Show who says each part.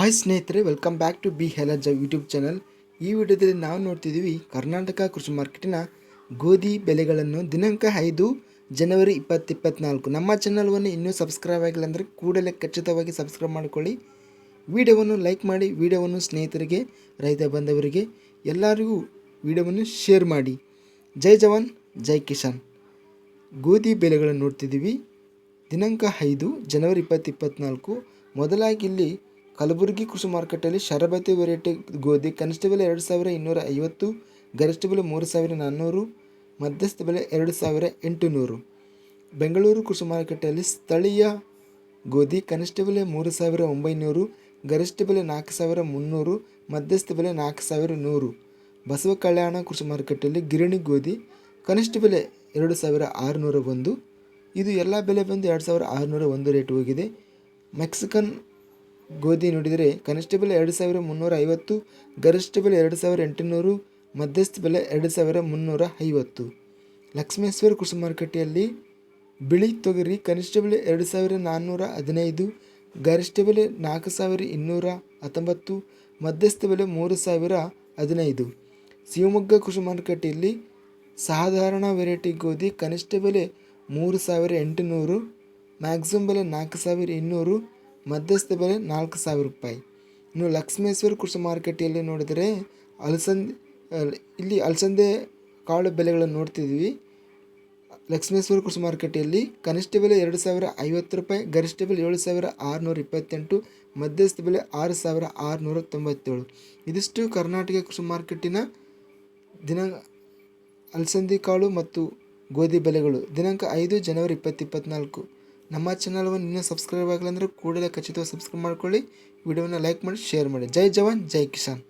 Speaker 1: Hi ಸ್ನೇಹಿತರೆ, welcome back to ಬಿ ಹೆಲಜ ಯೂಟ್ಯೂಬ್ ಚಾನಲ್. ಈ ವಿಡಿಯೋದಲ್ಲಿ ನಾವು ನೋಡ್ತಿದ್ದೀವಿ ಕರ್ನಾಟಕ ಕೃಷಿ ಮಾರ್ಕೆಟಿನ ಗೋಧಿ ಬೆಲೆಗಳನ್ನು ದಿನಾಂಕ 5 ಜನವರಿ 2024. ನಮ್ಮ ಚಾನಲ್ವನ್ನು ಇನ್ನೂ ಸಬ್ಸ್ಕ್ರೈಬ್ ಆಗಿಲ್ಲ ಅಂದರೆ ಕೂಡಲೇ ಖಚಿತವಾಗಿ ಸಬ್ಸ್ಕ್ರೈಬ್ ಮಾಡಿಕೊಳ್ಳಿ. ವಿಡಿಯೋವನ್ನು ಲೈಕ್ ಮಾಡಿ, ವಿಡಿಯೋವನ್ನು ಸ್ನೇಹಿತರಿಗೆ, ರೈತ ಬಂಧವರಿಗೆ ಎಲ್ಲರಿಗೂ ವಿಡಿಯೋವನ್ನು ಶೇರ್ ಮಾಡಿ. ಜೈ ಜವಾನ್ ಜೈ ಕಿಸಾನ್. ಗೋಧಿ ಬೆಲೆಗಳನ್ನು ನೋಡ್ತಿದ್ದೀವಿ ದಿನಾಂಕ 5 ಜನವರಿ 2024. ಮೊದಲಾಗಿ ಇಲ್ಲಿ ಕಲಬುರಗಿ ಕೃಷಿ ಮಾರ್ಕೆಟಲ್ಲಿ ಶರಬತಿ ವೆರೈಟಿ ಗೋಧಿ ಕನಿಷ್ಠ ಬೆಲೆ 2250, ಗರಿಷ್ಠ ಬೆಲೆ 3400, ಮಧ್ಯಸ್ಥ ಬೆಲೆ 2800. ಬೆಂಗಳೂರು ಕೃಷಿ ಮಾರ್ಕೆಟಲ್ಲಿ ಸ್ಥಳೀಯ ಗೋಧಿ ಕನಿಷ್ಠ ಬೆಲೆ 3900, ಗರಿಷ್ಠ ಬೆಲೆ 4300, ಮಧ್ಯಸ್ಥ ಬೆಲೆ 4100. ಬಸವ ಕಲ್ಯಾಣ ಕೃಷಿ ಮಾರ್ಕೆಟಲ್ಲಿ ಗಿರಣಿ ಗೋಧಿ ಕನಿಷ್ಠ ಬೆಲೆ 2601. ಇದು ಎಲ್ಲ ಬೆಲೆ ಬಂದು 2601 ರೇಟ್ ಹೋಗಿದೆ. ಮೆಕ್ಸಿಕನ್ ಗೋಧಿ ನೋಡಿದರೆ ಕನಿಷ್ಠ ಬೆಲೆ 2350, ಗರಿಷ್ಠ ಬೆಲೆ 2800, ಮಧ್ಯಸ್ಥ ಬೆಲೆ 2350. ಲಕ್ಷ್ಮೇಶ್ವರ ಕೃಷಿ ಮಾರ್ಕೆಟಲ್ಲಿ ಬಿಳಿ ತೊಗರಿ ಕನಿಷ್ಠ ಬೆಲೆ 2415, ಗರಿಷ್ಠ ಬೆಲೆ 4219, ಮಧ್ಯಸ್ಥ ಬೆಲೆ 3015. ಶಿವಮೊಗ್ಗ ಕೃಷಿ ಮಾರ್ಕೆಟಲ್ಲಿ ಸಾಧಾರಣ ವೆರೈಟಿ ಗೋಧಿ ಕನಿಷ್ಠ ಬೆಲೆ 3800, ಮ್ಯಾಕ್ಸಿಮಮ್ ಬೆಲೆ 4200, ಮಧ್ಯಸ್ಥ ಬೆಲೆ 4000 ರೂಪಾಯಿ. ಇನ್ನು ಲಕ್ಷ್ಮೇಶ್ವರ ಕೃಷಿ ಮಾರ್ಕೆಟಲ್ಲಿ ನೋಡಿದರೆ ಅಲಸಂದೆ ಕಾಳು ಬೆಲೆಗಳನ್ನು ನೋಡ್ತಿದ್ವಿ. ಲಕ್ಷ್ಮೇಶ್ವರ ಕೃಷಿ ಮಾರ್ಕೆಟಲ್ಲಿ ಕನಿಷ್ಠ ಬೆಲೆ 2050 ರೂಪಾಯಿ, ಗರಿಷ್ಠ ಬೆಲೆ 7628, ಮಧ್ಯಸ್ಥ ಬೆಲೆ 6697. ಇದಿಷ್ಟು ಕರ್ನಾಟಕ ಕೃಷಿ ಮಾರ್ಕೆಟಿನ ಅಲಸಂದಿ ಕಾಳು ಮತ್ತು ಗೋಧಿ ಬೆಲೆಗಳು ದಿನಾಂಕ 5 ಜನವರಿ 2024. ನಮ್ಮ ಚಾನಲ್ವನ್ನು ಇನ್ನೂ ಸಬ್ಸ್ಕ್ರೈಬ್ ಆಗಿಲ್ಲ ಅಂದರೆ ಕೂಡಲೇ ಖಚಿತವಾಗಿ ಸಬ್ಸ್ಕ್ರೈಬ್ ಮಾಡ್ಕೊಳ್ಳಿ. ವಿಡಿಯೋವನ್ನು ಲೈಕ್ ಮಾಡಿ, ಶೇರ್ ಮಾಡಿ. ಜೈ ಜವಾನ್ ಜೈ ಕಿಸಾನ್.